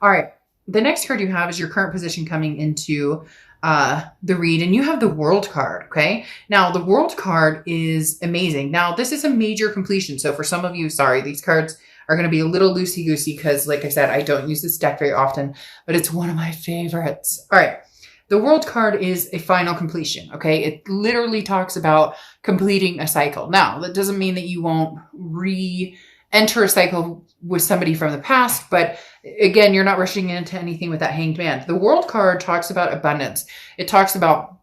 All right. The next card you have is your current position coming into the read, and you have the World card. Okay. Now, the World card is amazing. Now, this is a major completion. So, for some of you, sorry, these cards are going to be a little loosey goosey because, like I said, I don't use this deck very often, but it's one of my favorites. All right. The World card is a final completion. Okay. It literally talks about completing a cycle. Now, that doesn't mean that you won't enter a cycle with somebody from the past, but again, you're not rushing into anything with that Hanged Man. The World card talks about abundance. It talks about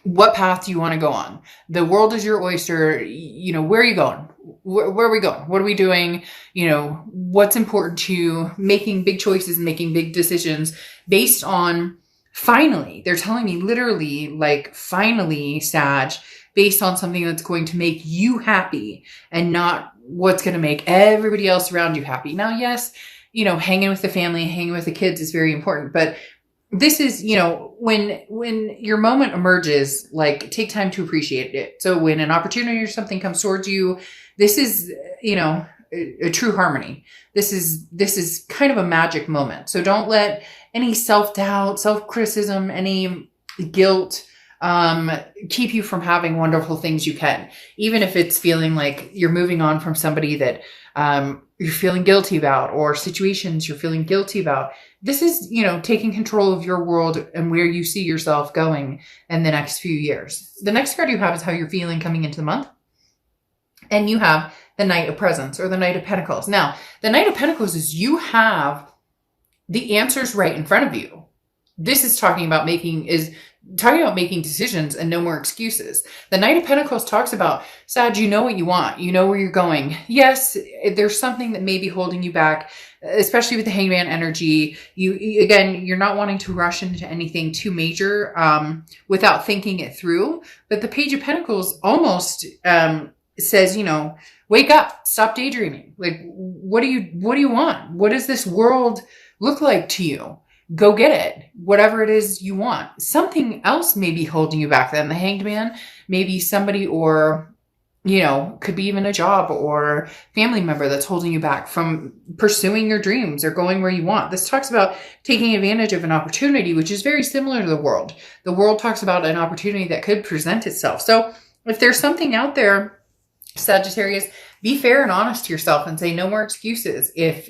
what path do you want to go on. The world is your oyster. Where are you going? Where are we going? What are we doing? What's important to you? Making big choices, making big decisions based on finally. They're telling me literally, like, finally, Sag, based on something that's going to make you happy and not what's going to make everybody else around you happy. Now, yes, hanging with the family, hanging with the kids is very important, but this is, when your moment emerges, like, take time to appreciate it. So when an opportunity or something comes towards you, this is, a true harmony. This is kind of a magic moment. So don't let any self-doubt, self-criticism, any guilt, keep you from having wonderful things you can, even if it's feeling like you're moving on from somebody that, you're feeling guilty about, or situations you're feeling guilty about. This is, taking control of your world and where you see yourself going in the next few years. The next card you have is how you're feeling coming into the month. And you have the Knight of Presents, or the Knight of Pentacles. Now, the Knight of Pentacles is you have the answers right in front of you. This is talking about making decisions and no more excuses. The Knight of Pentacles talks about, Sag, you know what you want. You know where you're going. Yes, there's something that may be holding you back, especially with the Hangman energy. You're not wanting to rush into anything too major without thinking it through. But the Page of Pentacles almost says, wake up, stop daydreaming. Like, what do you want? What does this world look like to you? Go get it. Whatever it is you want. Something else may be holding you back then. The Hanged Man, maybe somebody, or, could be even a job or family member that's holding you back from pursuing your dreams or going where you want. This talks about taking advantage of an opportunity, which is very similar to the world. The world talks about an opportunity that could present itself. So if there's something out there, Sagittarius, be fair and honest to yourself and say no more excuses. If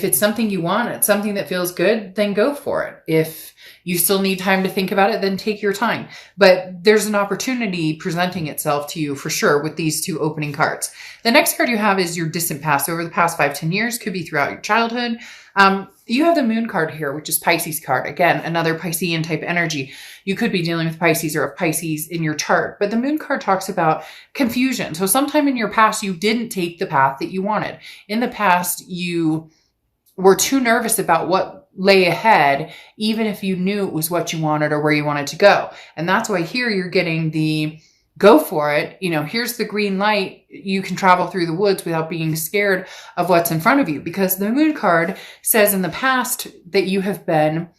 it's something you want, it's something that feels good, then go for it. If you still need time to think about it, then take your time. But there's an opportunity presenting itself to you for sure with these two opening cards. The next card you have is your distant past. Over the past 5-10 years, could be throughout your childhood. You have the Moon card here, which is Pisces card. Again, another Piscean type energy. You could be dealing with Pisces or a Pisces in your chart. But the Moon card talks about confusion. So sometime in your past, you didn't take the path that you wanted. In the past, you were too nervous about what lay ahead, even if you knew it was what you wanted or where you wanted to go. And that's why here you're getting the go for it. Here's the green light. You can travel through the woods without being scared of what's in front of you, because the Moon card says in the past that you have been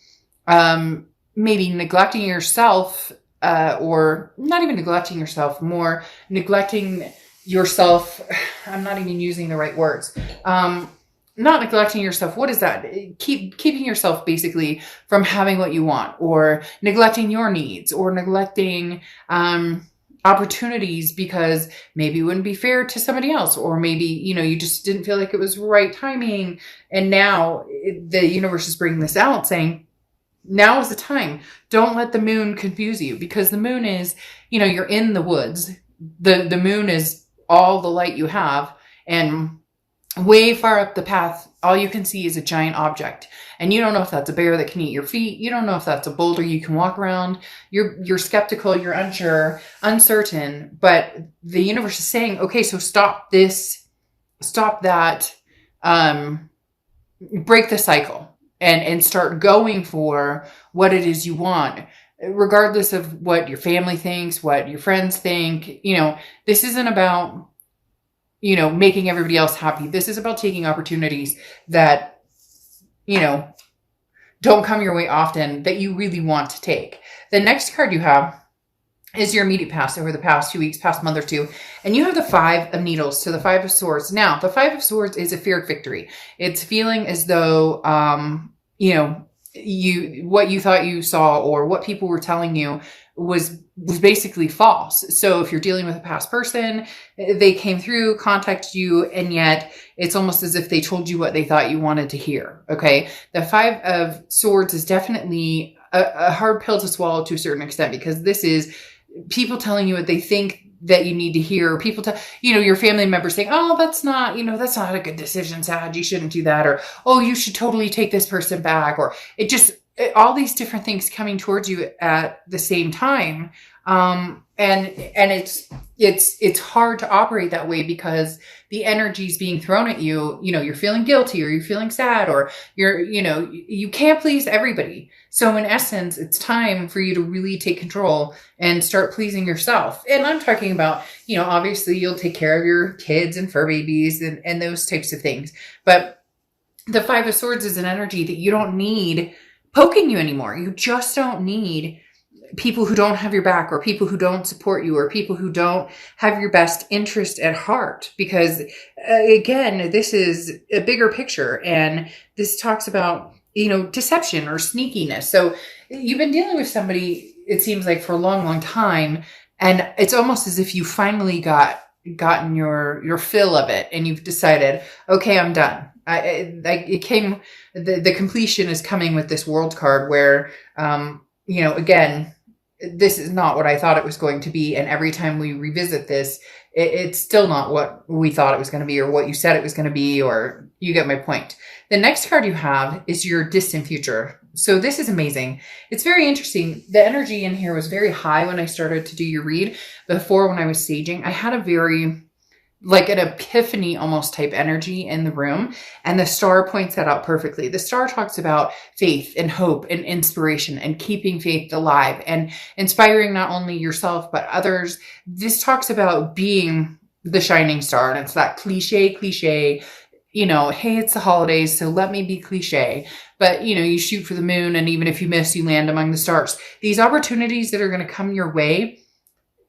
maybe neglecting yourself, or not even neglecting yourself, more neglecting yourself. I'm not even using the right words. Not neglecting yourself. What is that? Keeping yourself basically from having what you want, or neglecting your needs, or neglecting opportunities because maybe it wouldn't be fair to somebody else, or maybe, you just didn't feel like it was right timing. And now the universe is bringing this out saying, now is the time. Don't let the moon confuse you, because the moon is, you're in the woods. The moon is all the light you have, and way far up the path, all you can see is a giant object. And you don't know if that's a bear that can eat your feet. You don't know if that's a boulder you can walk around. You're skeptical, you're unsure, uncertain. But the universe is saying, okay, so stop this, stop that, break the cycle and start going for what it is you want, regardless of what your family thinks, what your friends think. This isn't about making everybody else happy. This is about taking opportunities that, don't come your way often, that you really want to take. The next card you have is your immediate past over the past 2 weeks, past month or two. And you have the 5 of Needles, so the 5 of Swords. Now, the 5 of Swords is a fear of victory. It's feeling as though, you know, what you thought you saw or what people were telling you was basically false. So if you're dealing with a past person, they came through, contacted you, and yet it's almost as if they told you what they thought you wanted to hear. Okay. The 5 of Swords is definitely a hard pill to swallow to a certain extent, because this is people telling you what they think that you need to hear. People tell, your family members saying, oh, that's not a good decision, Sag, you shouldn't do that. Or, oh, you should totally take this person back. Or all these different things coming towards you at the same time. And it's hard to operate that way because the energy is being thrown at you. You're feeling guilty, or you're feeling sad, or you can't please everybody. So in essence, it's time for you to really take control and start pleasing yourself. And I'm talking about, obviously you'll take care of your kids and fur babies and those types of things. But the 5 of Swords is an energy that you don't need poking you anymore. You just don't need people who don't have your back, or people who don't support you, or people who don't have your best interest at heart. Because again, this is a bigger picture, and this talks about, deception or sneakiness. So you've been dealing with somebody, it seems like, for a long, long time. And it's almost as if you finally gotten your fill of it, and you've decided, okay, I'm done. The completion is coming with this World card where, again, this is not what I thought it was going to be. And every time we revisit this, it's still not what we thought it was going to be, or what you said it was going to be, or you get my point. The next card you have is your distant future. So this is amazing. It's very interesting. The energy in here was very high when I started to do your read. Before, when I was saging, I had a very, like an epiphany almost type energy in the room. And the star points that out perfectly. The star talks about faith and hope and inspiration and keeping faith alive and inspiring not only yourself, but others. This talks about being the shining star. And it's that cliche, hey, it's the holidays, so let me be cliche. But, you shoot for the moon, and even if you miss, you land among the stars. These opportunities that are going to come your way,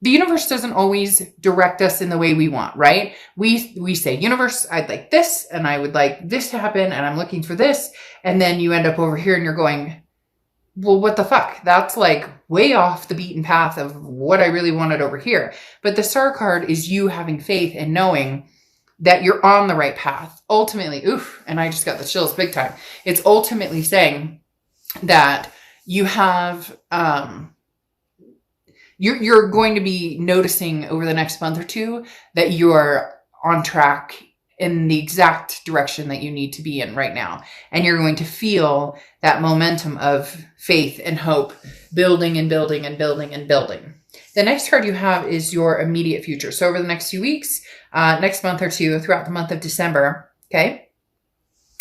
the universe doesn't always direct us in the way we want, right? We say, universe, I'd like this, and I would like this to happen, and I'm looking for this. And then you end up over here and you're going, well, what the fuck? That's like way off the beaten path of what I really wanted over here. But the star card is you having faith and knowing that you're on the right path. Ultimately, and I just got the chills big time. It's ultimately saying that you have, you're going to be noticing over the next month or two that you're on track in the exact direction that you need to be in right now. And you're going to feel that momentum of faith and hope building and building and building and building. The next card you have is your immediate future. So over the next few weeks, next month or two, throughout the month of December, okay?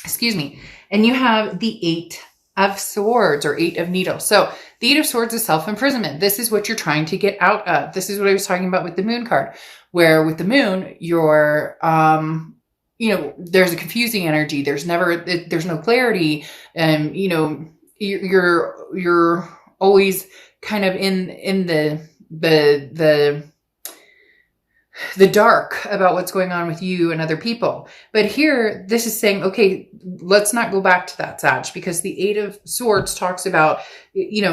Excuse me. And you have the 8 of Swords, or 8 of Needles. So the 8 of Swords is self-imprisonment. This is what you're trying to get out of. This is what I was talking about with the Moon card, where with the Moon, you're, there's a confusing energy. There's no clarity. You're always kind of in the dark about what's going on with you and other people. But here, this is saying, okay, let's not go back to that, Sag, because the 8 of Swords talks about,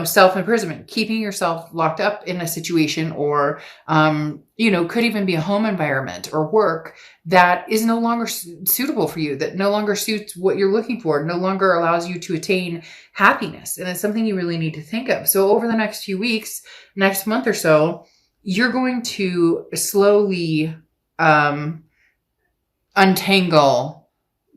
self-imprisonment, keeping yourself locked up in a situation, or, could even be a home environment or work that is no longer suitable for you, that no longer suits what you're looking for, no longer allows you to attain happiness. And it's something you really need to think of. So over the next few weeks, next month or so, you're going to slowly untangle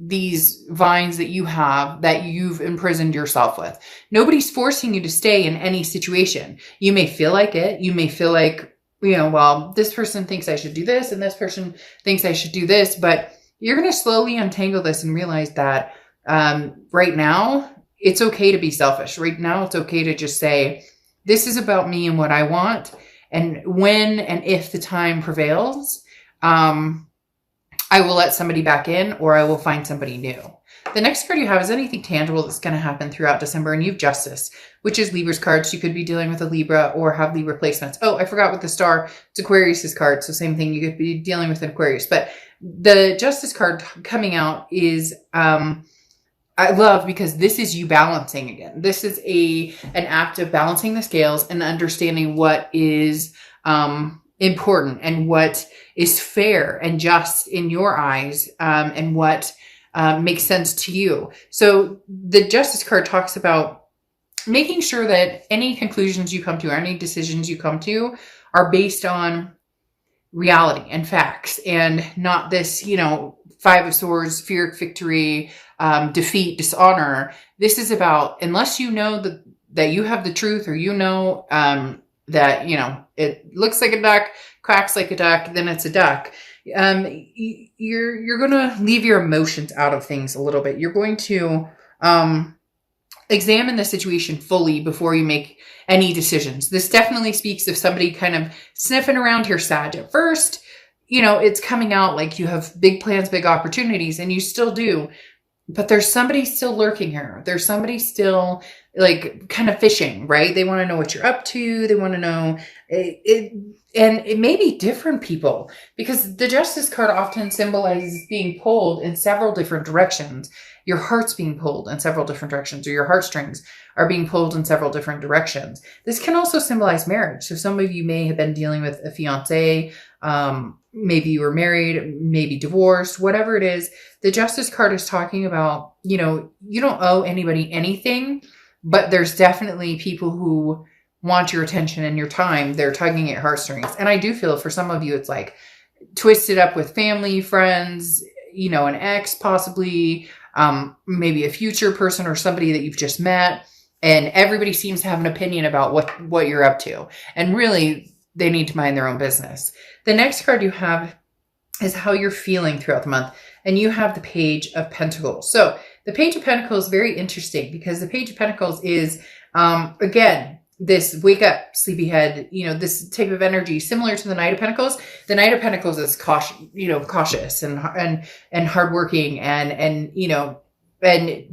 these vines that you have, that you've imprisoned yourself with. Nobody's forcing you to stay in any situation. You may feel like it. You may feel like, well, this person thinks I should do this, and this person thinks I should do this. But you're going to slowly untangle this and realize that right now, it's okay to be selfish. Right now, it's okay to just say, this is about me and what I want. And when and if the time prevails, I will let somebody back in, or I will find somebody new. The next card you have is anything tangible that's going to happen throughout December, and you have Justice, which is Libra's card. So you could be dealing with a Libra or have Libra placements. Oh, I forgot with the star. It's Aquarius's card. So same thing. You could be dealing with an Aquarius. But the Justice card coming out is I love, because this is you balancing again. This is an act of balancing the scales and understanding what is important and what is fair and just in your eyes, and what makes sense to you. So the Justice card talks about making sure that any conclusions you come to or any decisions you come to are based on reality and facts, and not this, Five of Swords, fear of victory, defeat, dishonor. This is about, unless you know that you have the truth, or that, it looks like a duck, quacks like a duck, then it's a duck. You're going to leave your emotions out of things a little bit. You're going to examine the situation fully before you make any decisions. This definitely speaks of somebody kind of sniffing around here, Sag. At first, it's coming out like you have big plans, big opportunities, and you still do. But there's somebody still lurking here. There's somebody still like kind of fishing, right? They want to know what you're up to. They want to know and it may be different people, because the Justice card often symbolizes being pulled in several different directions. Your heart's being pulled in several different directions, or your heartstrings are being pulled in several different directions. This can also symbolize marriage. So some of you may have been dealing with a fiance, maybe you were married, maybe divorced, whatever it is. The Justice card is talking about, you don't owe anybody anything, but there's definitely people who want your attention and your time. They're tugging at heartstrings. And I do feel for some of you, it's like twisted up with family, friends, an ex, possibly, maybe a future person or somebody that you've just met. And everybody seems to have an opinion about what you're up to. And really, they need to mind their own business. The next card you have is how you're feeling throughout the month. And you have the Page of Pentacles. So the Page of Pentacles is very interesting, because the Page of Pentacles is, again, this wake up, sleepyhead, this type of energy similar to the Knight of Pentacles. The Knight of Pentacles is cautious and hardworking and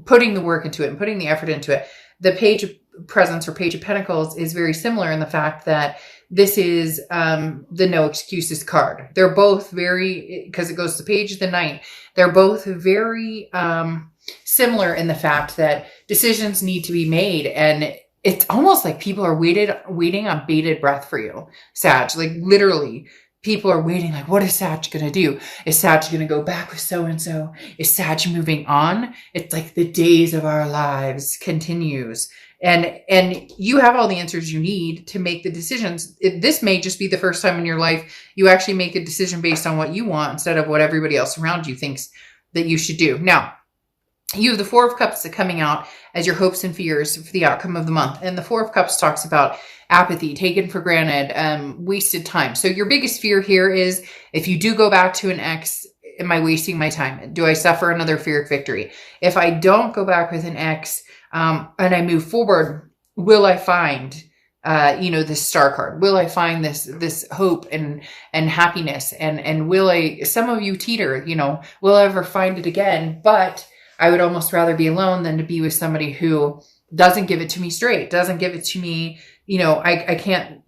putting the work into it and putting the effort into it. The Page of Presence or Page of Pentacles is very similar in the fact that this is the no excuses card. They're both very, because it goes to Page of the Knight, they're both very similar in the fact that decisions need to be made, and it's almost like people are waiting on bated breath for you, Sag. Like literally, people are waiting. Like, what is Sag going to do? Is Sag going to go back with so-and-so? Is Sag moving on? It's like the days of our lives continues. And you have all the answers you need to make the decisions. This may just be the first time in your life you actually make a decision based on what you want instead of what everybody else around you thinks that you should do. Now, you have the Four of Cups coming out as your hopes and fears for the outcome of the month. And the Four of Cups talks about apathy, taken for granted, wasted time. So your biggest fear here is, if you do go back to an ex, am I wasting my time? Do I suffer another fear of victory? If I don't go back with an ex and I move forward, will I find this star card? Will I find this hope and happiness? And will some of you teeter, will I ever find it again? But I would almost rather be alone than to be with somebody who doesn't give it to me straight, doesn't give it to me. I can't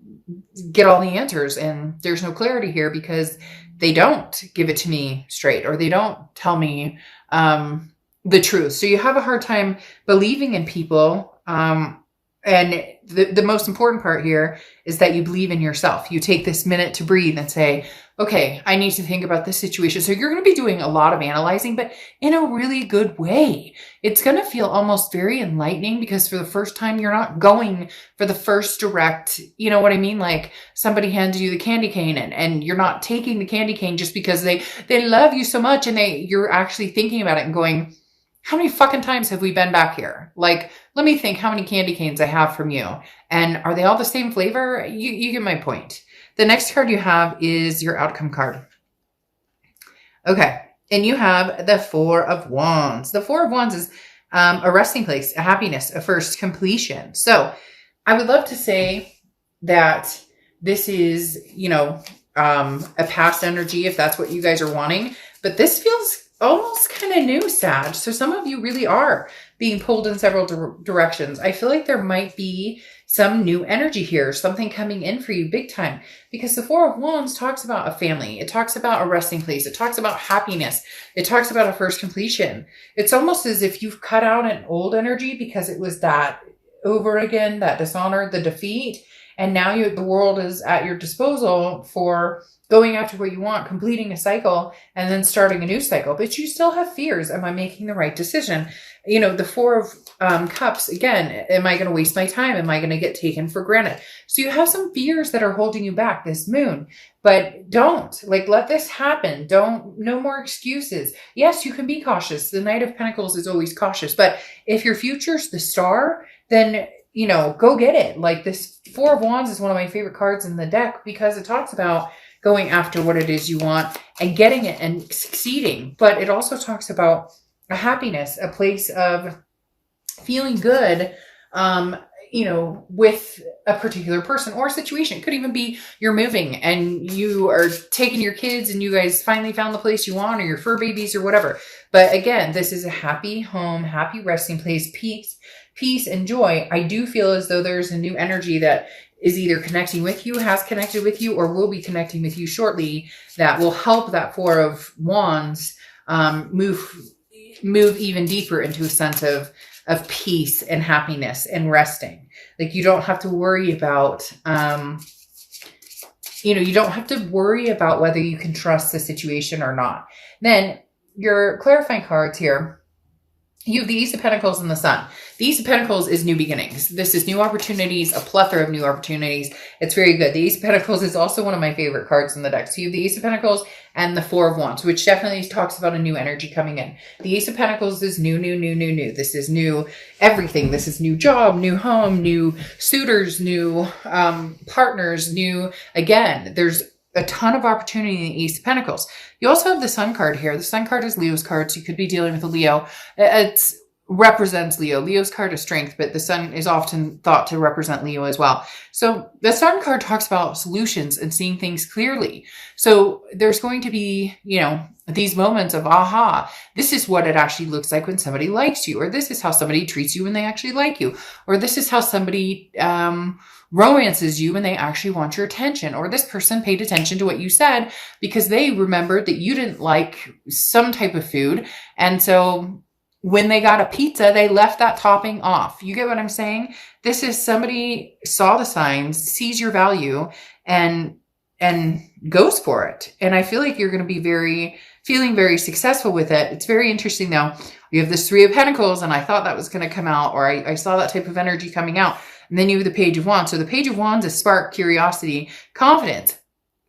get all the answers, and there's no clarity here because they don't give it to me straight, or they don't tell me the truth. So you have a hard time believing in people. And the most important part here is that you believe in yourself. You take this minute to breathe and say, okay, I need to think about this situation. So you're going to be doing a lot of analyzing, but in a really good way. It's going to feel almost very enlightening, because for the first time, you're not going for the first direct, you know what I mean? Like somebody handed you the candy cane and you're not taking the candy cane just because they love you so much, and you're actually thinking about it and going, how many fucking times have we been back here? Like, let me think how many candy canes I have from you. And are they all the same flavor? You get my point. The next card you have is your outcome card. Okay. And you have the Four of Wands. The Four of Wands is a resting place, a happiness, a first completion. So I would love to say that this is, a past energy, if that's what you guys are wanting. But this feels almost kind of new, Sag. So some of you really are being pulled in several directions. I feel like there might be some new energy here, something coming in for you big time, because the Four of Wands talks about a family. It talks about a resting place. It talks about happiness. It talks about a first completion. It's almost as if you've cut out an old energy because it was that over again, that dishonor, the defeat. And now the world is at your disposal for going after what you want, completing a cycle, and then starting a new cycle. But you still have fears. Am I making the right decision? You know, the Four of Cups, again, am I going to waste my time? Am I going to get taken for granted? So you have some fears that are holding you back, this moon. But don't, let this happen. No more excuses. Yes, you can be cautious. The Knight of Pentacles is always cautious. But if your future's the star, then go get it. This Four of Wands is one of my favorite cards in the deck because it talks about going after what it is you want and getting it and succeeding. But it also talks about a happiness, a place of feeling good, with a particular person or situation. It could even be you're moving and you are taking your kids and you guys finally found the place you want, or your fur babies or whatever. But again, this is a happy home, happy resting place, peace and joy. I do feel as though there's a new energy that is either connecting with you, has connected with you, or will be connecting with you shortly that will help that Four of Wands move even deeper into a sense of peace and happiness and resting. You don't have to worry about, you don't have to worry about whether you can trust the situation or not. Then your clarifying cards here, you have the Ace of Pentacles and the Sun. The Ace of Pentacles is new beginnings. This is new opportunities, a plethora of new opportunities. It's very good. The Ace of Pentacles is also one of my favorite cards in the deck. So you have the Ace of Pentacles and the Four of Wands, which definitely talks about a new energy coming in. The Ace of Pentacles is new. This is new everything. This is new job, new home, new suitors, new partners, new, again, there's a ton of opportunity in the Ace of Pentacles. You also have the Sun card here. The Sun card is Leo's card, so you could be dealing with a Leo. It represents Leo. Leo's card is strength, but the Sun is often thought to represent Leo as well. So the Sun card talks about solutions and seeing things clearly. So there's going to be, these moments of, aha, this is what it actually looks like when somebody likes you, or this is how somebody treats you when they actually like you, or this is how somebody romances you when they actually want your attention, or this person paid attention to what you said because they remembered that you didn't like some type of food. And so when they got a pizza, they left that topping off. You get what I'm saying? This is somebody saw the signs, sees your value, and goes for it. And I feel like you're going to be feeling very successful with it. It's very interesting now. You have this Three of Pentacles, and I thought that was going to come out, or I saw that type of energy coming out. And then you have the Page of Wands. So the Page of Wands is spark, curiosity, confidence.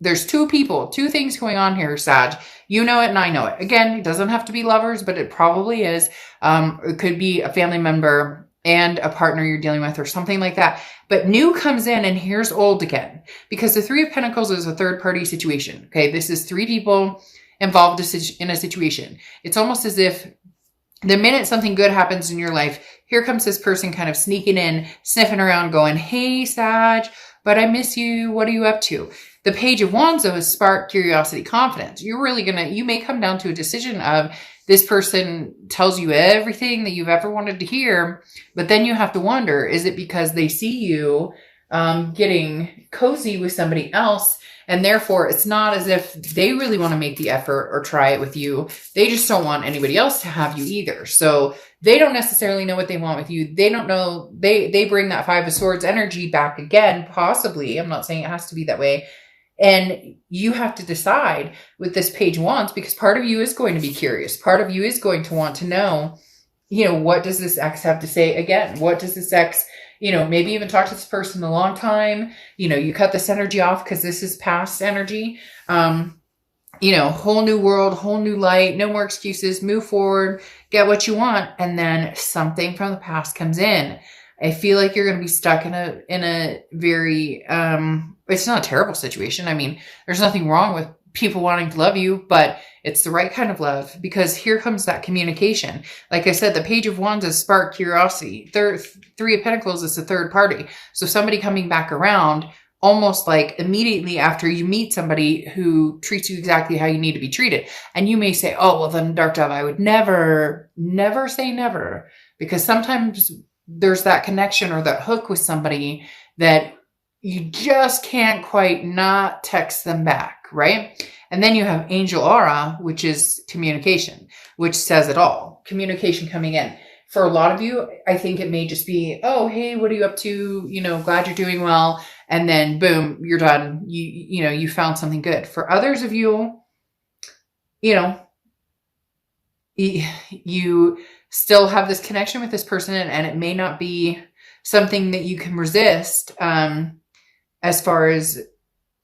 There's two things going on here, Sag. You know it and I know it. Again, it doesn't have to be lovers, but it probably is. It could be a family member and a partner you're dealing with or something like that. But new comes in and here's old again. Because the Three of Pentacles is a third party situation. Okay, this is three people involved in a situation. It's almost as if the minute something good happens in your life, here comes this person kind of sneaking in, sniffing around going, hey, Sag, but I miss you. What are you up to? The Page of Wands, though, is spark, curiosity, confidence. You may come down to a decision of this person tells you everything that you've ever wanted to hear, but then you have to wonder, is it because they see you getting cozy with somebody else, and therefore it's not as if they really want to make the effort or try it with you. They just don't want anybody else to have you either. So they don't necessarily know what they want with you. They don't know. They bring that Five of Swords energy back again, possibly. I'm not saying it has to be that way. And you have to decide with this Page of Wands, because part of you is going to be curious. Part of you is going to want to know, what does this ex have to say again? What does this ex, maybe even talk to this person a long time. You cut this energy off because this is past energy. Whole new world, whole new light, no more excuses, move forward, get what you want. And then something from the past comes in. I feel like you're going to be stuck in a very, it's not a terrible situation. I mean, there's nothing wrong with people wanting to love you, but it's the right kind of love, because here comes that communication. Like I said, the Page of Wands is spark, curiosity. Three of Pentacles is the third party. So somebody coming back around almost like immediately after you meet somebody who treats you exactly how you need to be treated. And you may say, oh, well then Dark Dove, I would never say never, because sometimes there's that connection or that hook with somebody that you just can't quite not text them back, right? And then you have Angel Aura, which is communication, which says it all. Communication coming in. For a lot of you, I think it may just be, oh, hey, what are you up to? Glad you're doing well. And then boom, you're done. You found something good. For others of you, you still have this connection with this person, and it may not be something that you can resist, as far as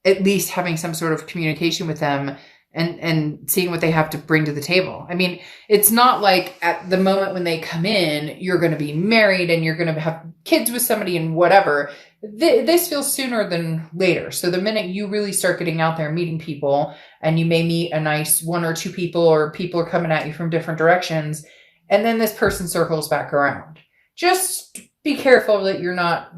at least having some sort of communication with them and seeing what they have to bring to the table. I mean, it's not like at the moment when they come in, you're going to be married and you're going to have kids with somebody and whatever. This feels sooner than later. So the minute you really start getting out there, meeting people, and you may meet a nice one or two people, or people are coming at you from different directions, and then this person circles back around. Just be careful that you're not